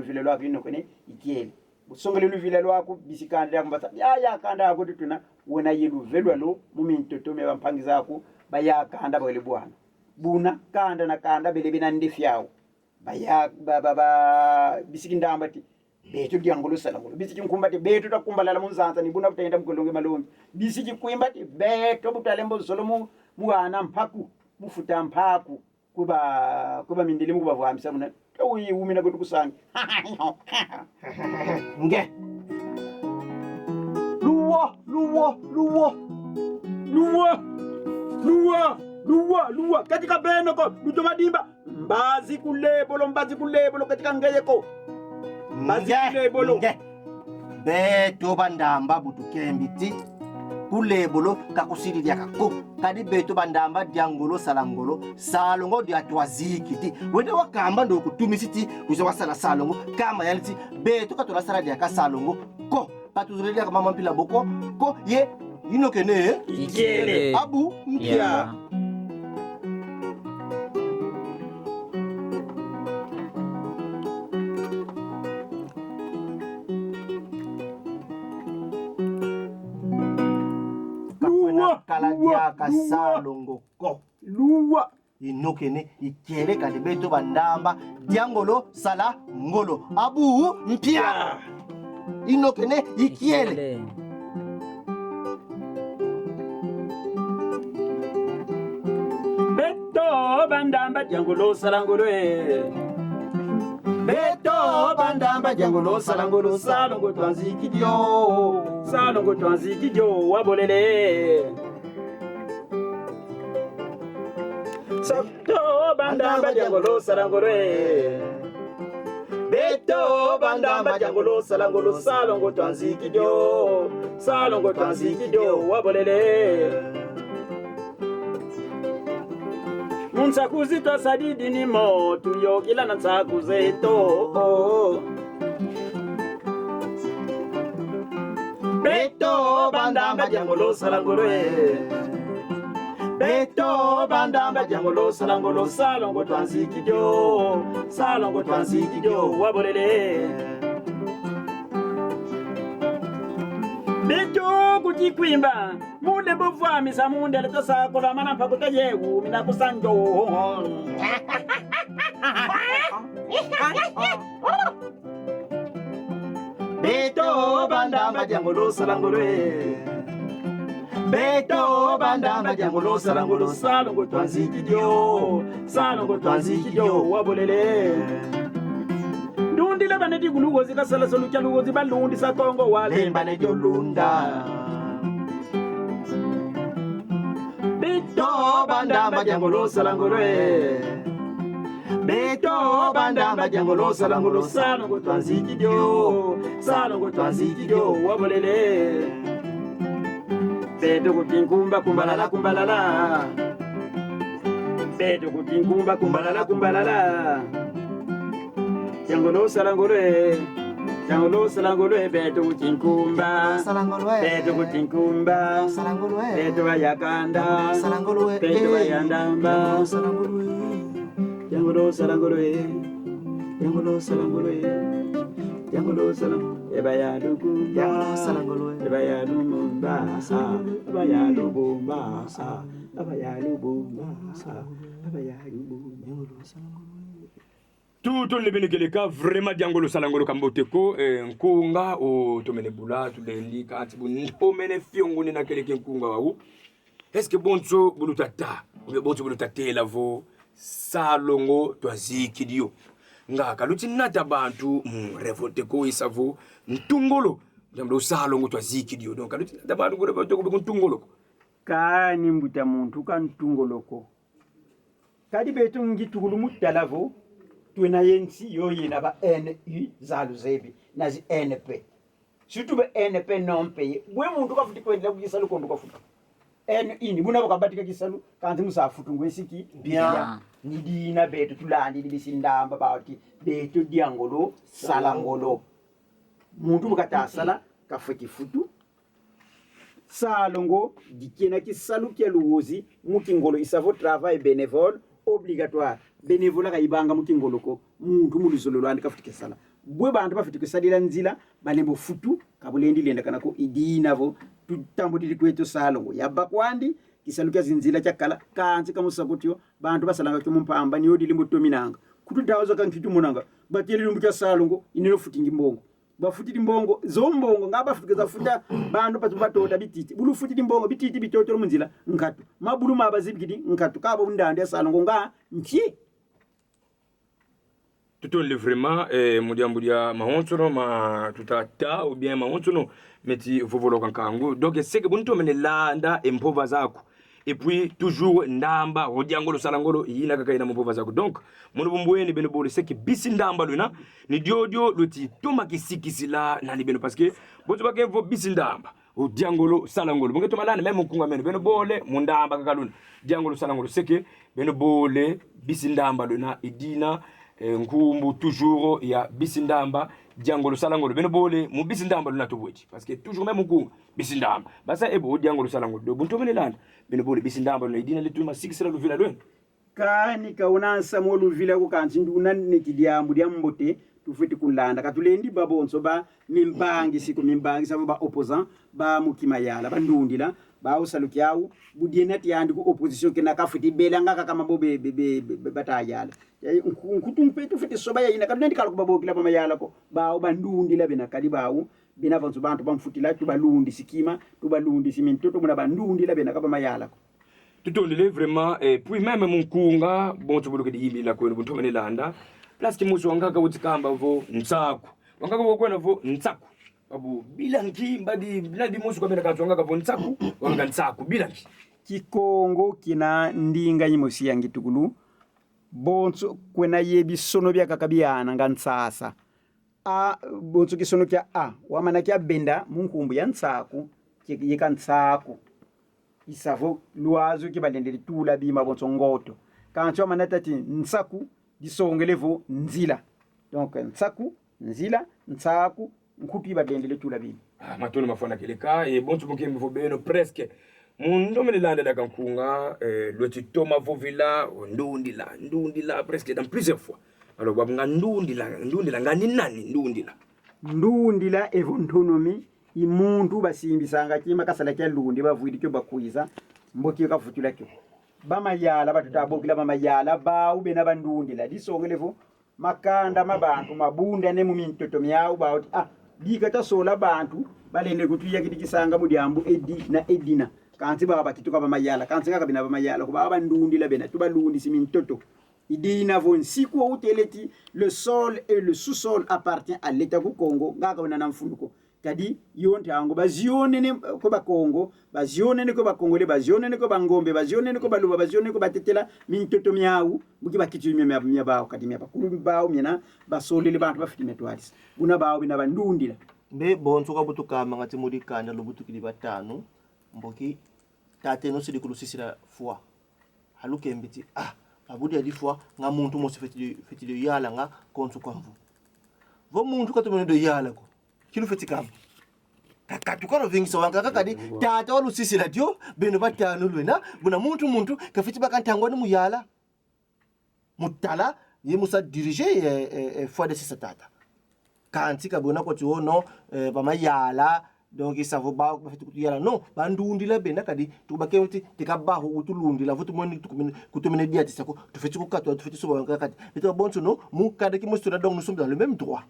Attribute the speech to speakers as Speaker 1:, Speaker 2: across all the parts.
Speaker 1: luvile lwako inokene ikiele busongele luvile lwako bisikandira kumbasa ya kanda ako tuna wona yeluvelwa lo mumintoto me bampangiza ako baya kanda bole bwana buna kanda na kanda bele bina ndefyawo baya baba bisikindambati betu diangolo salangolo bisiki nkumbati betu takumbalala munzanza ni buna butaenda mkolonge malongi bisiki kuimbati betu butalembo solomu muana mpaku mufuta mpaku kuba mindili mukuba vwamisa muna uyi umina kuti kusange
Speaker 2: nge luwa
Speaker 1: katika benoko lutomadimba mbazi kulebolo katika ngeyeko mbazi kulebolo
Speaker 2: nge beto bandamba butukembiti kulebolo kakusiriria kako kadi beto bandamba diangolo salangolo salongo dia twazikiti wende wakamba ndo kutumisiti kuzo wasala salongo kama yanti beto katola sala dia kasalongo ko patuzurelia kama mampila boko ko ye inokene
Speaker 1: ikiele
Speaker 2: abu mpia
Speaker 3: Yeah.
Speaker 2: kala dia kasalongo ko
Speaker 1: luwa
Speaker 2: inokene ikiele kadi beto bandamba diangolo sala ngolo abu mpia inokene ikiele
Speaker 1: beto bandamba diangolo salangolo beto bandamba diangolo salangolo salongo twanzikidio wabolele Beto bandamba diangolo salangolo beto bandamba diangolo salangolo salongo twanzikidio wabolele Munsakuzi to sadidi ni motu yo kila nansakuze to beto bandamba diangolo salangolo beto bandamba diangolo salangolo salongo twanzikidio wabolele beto kutikwimba munde buvwamisa munde leto sakola mana mpakuta yewu mina kusanjo beto bandamba diangolo salangolo beto bandamba diangolo salangolo salongo twanzikidio wabolele ndundile baneti kulugozi kasala solucha lugozi balundi sakongo walemba nejolunda beto bandamba diangolo salangolo beto bandamba diangolo salangolo salongo twanzikidio wabolele beto kutinkumba kumbalala beto kutinkumba kumbalala diangolo salangolo beto kutinkumba beto kutinkumba beto bayakanda beto bayandamba diangolo salangolo ebayalugumba
Speaker 4: Tout le bénégeleka vraiment diangolo salangolo kamboteko nkunga o tomene bula tulendi kati bundo mene fionguni na keleke nkunga wawu est-ce que bonso bulutata ou bonso bulutate lavo salongo twazikidio nga kaluti nata bantu revolte ko isavo ntungolo jambo salongo twazikidio donc kaluti nata bantu ko revolte ko ntungolo
Speaker 1: kani mbuta muntu kan tungoloko kadi betu ngitugulu mutalavo twena yensi yo yina ba NU zalu zebi nazi NP surtout ba NP non payé bwe muntu kafuti kwendela kugisalu kondo kafuti NU ini buna bakabatika gisalu kanti musafutu ngwesiki
Speaker 2: bien
Speaker 1: nidina betu tulandi libisindamba bawati betu diangolo salangolo muntu bukatasala kafuti futu salongo dikena ki salu ki luozi mukingolo isavo travail bénévole obligatoire bénévole ka ibanga mukingolo ko muntu mulizolo landi kafuti kesala bwe bantu bafite kusalira nzila balembo futu kabulendi lenda kanako idinavo tutambudiri kwetu salongo yabba kwandi kisaluka zinzila chakala kanzi kamusakutyo bantu basalanga kumumpamba niyo dilimbo tominanga kututawaza kankitu munanga bateli lumbuka salongo inelo futingi mbongo bafutiri mbongo zombongo ngaba futikeza futa bantu patubatoda bititi bulu futiri mbongo bititi bitotoro munzila nkatu mabulu mabazibigidi nkatu kabo ndande salongo nga nchi
Speaker 4: tutonle vraiment mudiambu dia mahonsono ma tutata ou bien mahonsono meti vovolo kankangu donc c'est que bunto mene landa empova zako et puis toujours ndamba hodiangolo salangolo yina kakaina mpova zako donc mono bumbweni beno bole c'est que bisi ndamba luna ni diodio loti toma kisikisila nani beno parce que bozo bake vo bisi ndamba hodiangolo salangolo bongeto malana même kunga meno beno bole mundamba kakaluna diangolo salangolo c'est que beno bole bisi ndamba luna idina nkumbu toujours ya bisindamba diangolo salangolo beno bole mu bisindamba luna tobweti parce que toujours même nkunga bisindamba basa ebo diangolo salangolo do bunto menelanda beno bole bisindamba luna idina letuma sikisela luvila lwen
Speaker 1: kani kauna samo luvila ko kanti nduna nekidiambu diambote tufiti kulanda katulendi babonso ba mimbangi siku mimbangi sabo ba opposant ba mukimayala bandundila ba usalukiawu budienati yandi ku opposition kena kafuti belanga kama bobe batayala nkutumpe tufiti soba yina kadundi kala kubabokila pamayala ko ba bandundila bena kali bawu bina vanzo bantu bamfutila tubalundi sikima tubalundi simintoto muna bandundila bena kapa mayala ko
Speaker 4: tutondele vraiment puis même munkunga bon tubuluke diimbi la kwenu bunto menelanda place ki muso wangaka utikamba vo ntsaku wangaka vo kwena vo ntsaku babu bilanki mbadi bladi muso kwamena katwanga vo ntsaku wanga ntsaku bilanki
Speaker 1: kikongo kina ndinga nyimosi yangi tukulu bonso kwena yebi sono bya kakabiana ngantsasa a bonso kisono kya a wamana kya benda munkumbu ya ntsaku yeka ntsaku isavo luazo kibalendele tula bima bonso ngoto kancho manatati ntsaku disongelevo nzila donc ntsaku nzila ntsaku nkupi badendele tula bima
Speaker 4: matono mafana keleka e bonso mukembe vo beno presque mundo menelanda la kankunga loti toma vo villa ndundila presque dans plusieurs fois alors babunga ndundila ngani nani ndundila
Speaker 1: evontonomi imuntu basimbisanga kima kasala kya lundi bavuidi kyo bakuiza mboki kafutula kyo bamayala batutabokila bamayala bawu bena bandundila disongelevo makanda mabantu mabunda ne mumintoto myau bawo dikata sola bantu balende kutuya kidikisanga mudyambu edina kanti baba kituka bamayala kanti ngaka bina bamayala ko baba ndundila bena tubalundi simintoto idina von siku uteleti le sol et le sous-sol appartient à l'état du Congo ngaka bina namfunduko kadi yonte ango bazionene ko bakongo bazionene ko bakongole bazionene ko bangombe bazionene ko baluba bazionene ko batetela mintoto myau buki bakitu mya bawo kadi mya bakulu bawo myana basolele bantu bafiti metwalis buna bawo bina bandundila
Speaker 2: be bonso ka butuka mangati muri kana lo butukili batano mboki tate no sidi kulusisira foi haluke mbiti babudi ali foi nga muntu mo feti de yala nga konsu kwamvu vo muntu ka tumene de yala ko kilo feti kam kakatukano vingisa wanga kakadi tata walusisira dio beno batano lwena buna muntu ka feti bakantangwa ni muyala mutala ye musa diriger foi de sisa tata kanti ka bona ko tiono bamayala donc ça vaut pas fait tout yala non bandundila bena kadi tubake uti tikabaho utulundila vutu moni kutumene diati sako tu fais tukatwa tu fais so kati mais bonso no mu kada ki mostura donc nous sommes dans le même droit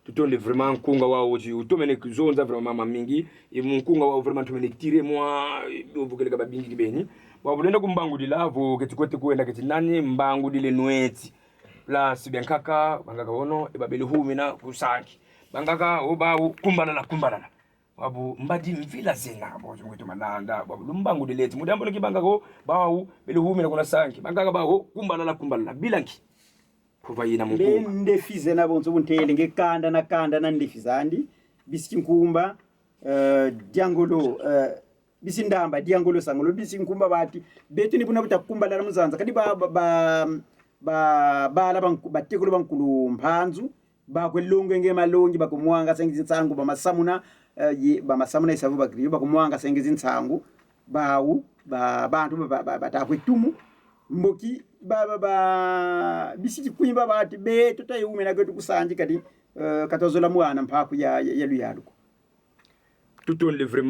Speaker 4: tutonde vraiment kunga wao utomene kuzonza vraiment mamingi et mon kunga wao vraiment tumene tirer moi ovukele ka babingi beni wabulenda kumbangudila vo ketikote kuenda ketinani mbangudile nweti place bien kaka bangaka wono e babeli humina kusanki bangaka obawu kumbalala wabu mbadi mvila zena bozo ngweto malanda wabu lumbangu dileti mudambo lekibanga ko bawu beli humina kuna sanki bangaka bawo kumbalala bilanki kuvayina mukuma
Speaker 1: ndefize na bonzo buntele ngekanda na ndefizandi bisinkumba diangolo bisindamba diangolo sangolo bisinkumba bati betu ni buna butakumbalala muzanza kadi bala batekolo bankulu mpanzu bakwelungu ngemalongi bakumwanga sengizi nsangu bamasamuna isavu bagriyo bakumwanga sengizi nsangu bawu bantu batakwetumu mboki bisiki kuimba bati be tutayume na getu kusanji kadi katozola mwana mpaku ya luyaluko
Speaker 4: tout on vraiment